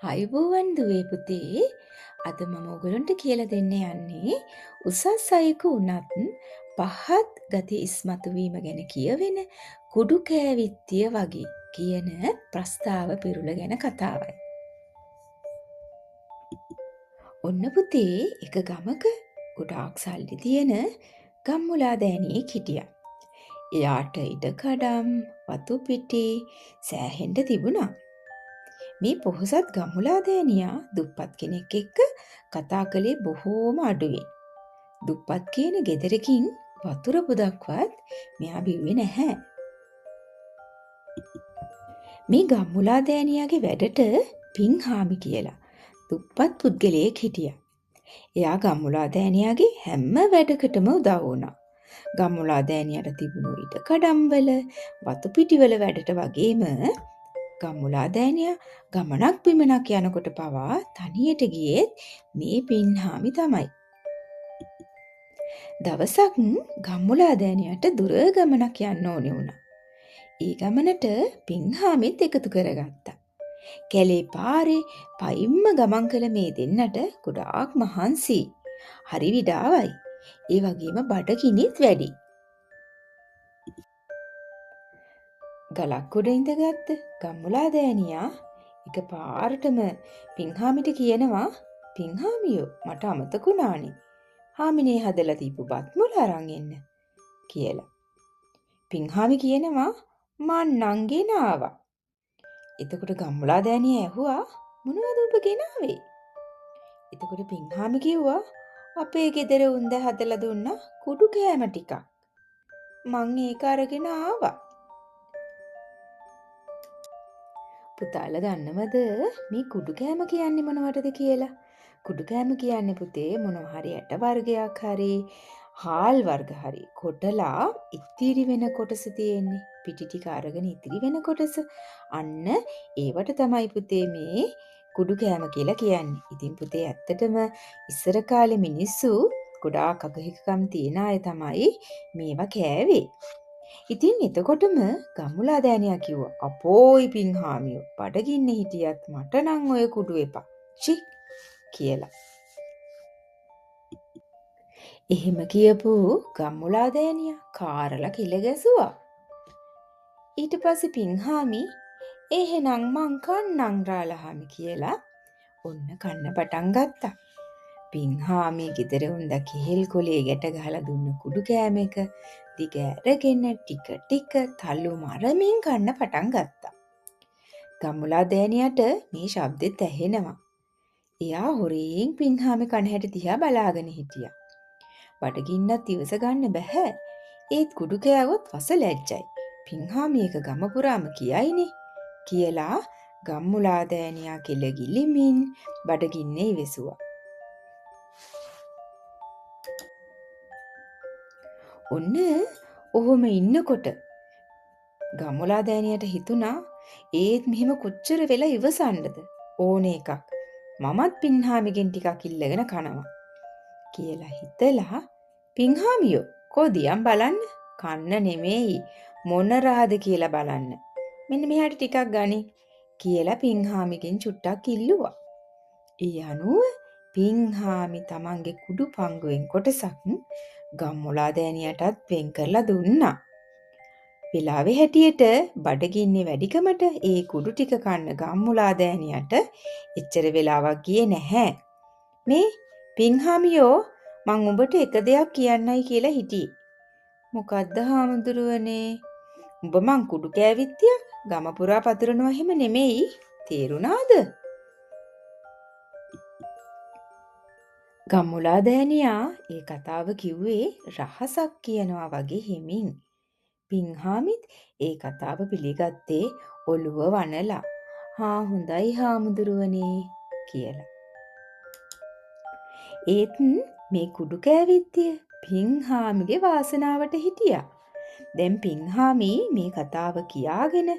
අයිබෝවන් දුවේ පුතේ අද මම ඔයගලන්ට කියලා දෙන්න යන්නේ උසස් අයෙකු වුණත් පහත් ගති ඉස්මතු වීම ගැන කියවෙන කුඩු කෑවිත්තිය වගේ කියන ප්‍රස්තාව පිරුල ගැන කතාවයි. ඔන්න පුතේ එක ගමක ගොඩාක් සල්ලි තියෙන ගම්මුලා දෑනියෙක් හිටියා. එයාට ඉඩකඩම් වතු පිටි සෑහෙන්න තිබුණා. මේ පොහොසත් ගම්මුලාදෑනියා දුප්පත් කෙනෙක් එක්ක කතා කළේ බොහෝම අඩුවෙන්. දුප්පත් කියන ගෙදරකින් වතුර පුදක්වත් මෙයා බිව්වේ නැහැ. මේ ගම්මුලාදෑනියාගේ වැඩට පින්හාමි කියලා දුප්පත් පුද්ගලයෙක් හිටියා. එයා ගම්මුලාදෑනියාගේ හැම වැඩකටම උදව් වුණා. ගම්මුලාදෑනියාට තිබුණු ඉඩකඩම්වල වතු පිටිවල වැඩට වගේම ගම්මුලාදෑනියා ගමනක් බිමනක් යනකොට පවා තනියට ගියෙත් මේ පින්හාමි තමයි. දවසක් ගම්මුලාදෑනියාට දුර ගමනක් යන්න ඕනේ වුණා. ඒ ගමනට පින්හාමිත් එකතු කරගත්තා. කැලේ පාරේ පයින්ම ගමන් කළ මේ දෙන්නට ගොඩාක් මහන්සි. හරි විඩාවයි. ඒ වගේම බඩගිනිත් වැඩි. ගලක් උඩ ඉඳගත්ත ගම්මුලාදෑනියා එක පාරටම පින්හාමිට කියනවා, පින්හාමියෝ මට අමතකුණානේ හාමිනේ හදලා දීපු බත් මුල අරන් එන්න කියලා. පින්හාමි කියනවා මං නං ගෙනාවා. එතකොට ගම්මුලාදෑනියා ඇහුවා මොනවද ඔබ ගෙනාවේ? එතකොට පින්හාමි කිව්වා අපේ ගෙදර උන්ද හදලා දුන්න කුඩු කෑම ටිකක්. මං ඒක අරගෙන ආවා. පුතාලා දන්නවද මේ කුඩු කෑම කියන්නේ මොනවටද කියලා? කුඩු කෑම කියන්නේ පුතේ මොනවා හරි ඇට වර්ගයක් හරි හාල් වර්ග හරි කොටලා ඉතිරි වෙන කොටස තියෙන්නේ. පිටි ටික අරගෙන ඉතිරි වෙන කොටස. අන්න ඒවට තමයි පුතේ මේ කුඩු කෑම කියලා කියන්නේ. ඉතින් පුතේ ඇත්තටම ඉස්සර කාලේ මිනිස්සු ගොඩාක් අගහිකකම් තියන අය තමයි මේවා කෑවේ. ඉතින් එතකොටම ගම්මුලාදෑනියා කිව්වා අපෝයි පින්හාමියෝ බඩගින්නේ හිටියත් මට නම් ඔය කුඩු එපා. චි කියලා. එහෙම කියපු ගම්මුලාදෑනියා කාරලා කිල ගැසුවා. ඊට පස්සේ පින්හාමි එහෙනම් මං කන්නම් රාලහාමි කියලා ඔන්න කන්න පටන් ගත්තා. පින්හාමි ගෙදර උන්ද කෙහෙල් කොලේ ගැට ගහලා දුන්න කුඩු කෑම එක දිග ඇරගෙන ටික ටික තල්ලු මරමින් කන්න පටන් ගත්තා. ගම්මුලාදෑනියාට මේ ශබ්දෙත් ඇහෙනවා. එයා හොරෙන් පින්හාමි කන හැටි දිහා බලාගෙන හිටියා. බඩගින්නත් ඉවස ගන්න බැහැ. ඒත් කුඩු කෑවොත් වස ලැජ්ජයි. පින්හාමි එක ගම පුරාම කියයිනේ කියලා ගම්මුලාදෑනියා කෙල ගිලිමින් බඩගින්නේ ඉවසුවා. ඔන්න ඔහොම ඉන්නකොට ගම්මුලාදෑනියට හිතුණා ඒත් මෙහෙම කොච්චර වෙලා ඉවසන්නද ඕන එකක්. මමත් පින්හාමිගෙන් ටිකක් ඉල්ලගෙන කනවා කියලා හිතලා පින්හාමියෝ කොදියම් බලන්න කන්න නෙමෙයි මොන රහද කියලා බලන්න. මෙන්න මෙහාට ටිකක් ගනි කියලා පින්හාමිගෙන් චුට්ටක් ඉල්ලුවා. ඒ අනුව පින්හාමි තමන්ගේ කුඩු පංගුවෙන් කොටසක් ගම්මුලාදෑනියටත් වෙන් කරලා දුන්නා. වෙලාවේ හැටියට බඩගින්නේ වැඩිකමට ඒ කුඩු ටික කන්න ගම්මුලාදෑනියට එච්චර වෙලාවක් ගියේ නැහැ. මේ පින්හාමියෝ මං උඹට එක දෙයක් කියන්නයි කියලා හිටියේ. මොකද්ද හාමුදුරුවනේ? උඹ මං කුඩු කෑවිත්තිය ගම පුරා පතුරනවා එහෙම නෙමෙයි. තේරුණාද? ගම්මුලාදෑනියා ඒ කතාව කිව්වේ රහසක් කියනවා වගේ හිමින්. පින්හාමිත් ඒ කතාව පිළිගත්තේ ඔළුව වනලා. හා හොඳයි හාමුදුරුවනේ කියලා. ඒත් මේ කුඩු කෑවිත්තිය පින්හාමිගේ වාසනාවට හිටියා. දැන් පින්හාමි මේ කතාව කියාගෙන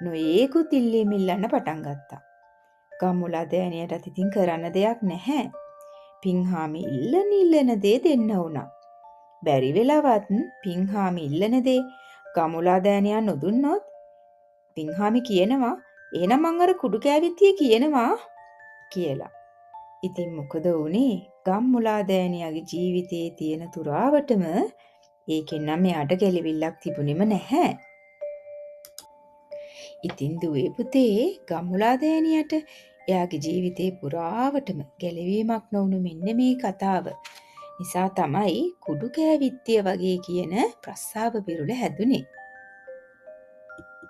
නොයේකුත් ඉල්ලීම් ඉල්ලන්න පටන් ගත්තා. ගම්මුලාදෑනියටත් ඉතින් කරන්න දෙයක් නැහැ. පින්හාමි ඉල්ලන දේ දෙන්න වුණා. බැරි වෙලාවත් පින්හාමි ඉල්ලන දේ ගම්මුලාදෑනියා නොදුන්නොත් පින්හාමි කියනවා එහෙනම් මං අර කුඩු කෑවිත්තිය කියනවා කියලා. ඉතින් මොකද වුනේ? ගම්මුලා දෑනියාගේ ජීවිතයේ තියෙන තුරාවටම ඒකෙන් නම් එයාට ගැලවිල්ලක් තිබුණෙම නැහැ. ඉතින් දුවේ පුතේ ගම්මුලා දෑනියට එයාගේ ජීවිතේ පුරාවටම ගැලවීමක් නොවුණු මෙන්න මේ කතාව නිසා තමයි කුඩු කෑවිත්තිය වගේ කියන ප්‍රස්තාව පිරුළ හැදුනේ.